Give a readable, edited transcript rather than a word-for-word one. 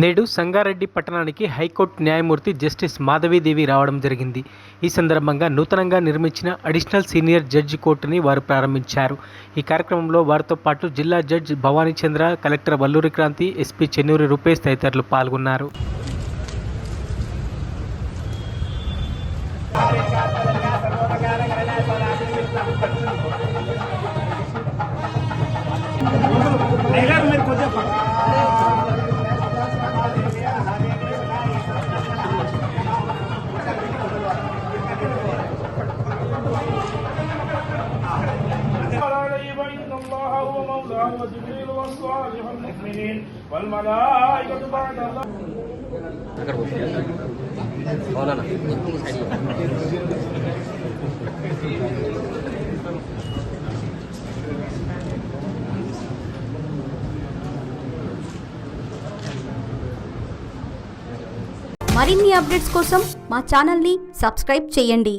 నేడు సంగారెడ్డి పట్టణానికి హైకోర్టు న్యాయమూర్తి జస్టిస్ మాధవీదేవి రావడం జరిగింది. ఈ సందర్భంగా నూతనంగా నిర్మించిన అడిషనల్ సీనియర్ జడ్జి కోర్టుని వారు ప్రారంభించారు. ఈ కార్యక్రమంలో వారితో పాటు జిల్లా జడ్జి భవానీ చంద్ర, కలెక్టర్ వల్లూరి క్రాంతి, ఎస్పీ చెన్నూరి రూపేష్ తదితరులు పాల్గొన్నారు. وجبريل والصالح المؤمنين والملائكة بعد الله. మరిన్ని అప్డేట్స్ కోసం మా ఛానల్ని సబ్స్క్రైబ్ చేయండి.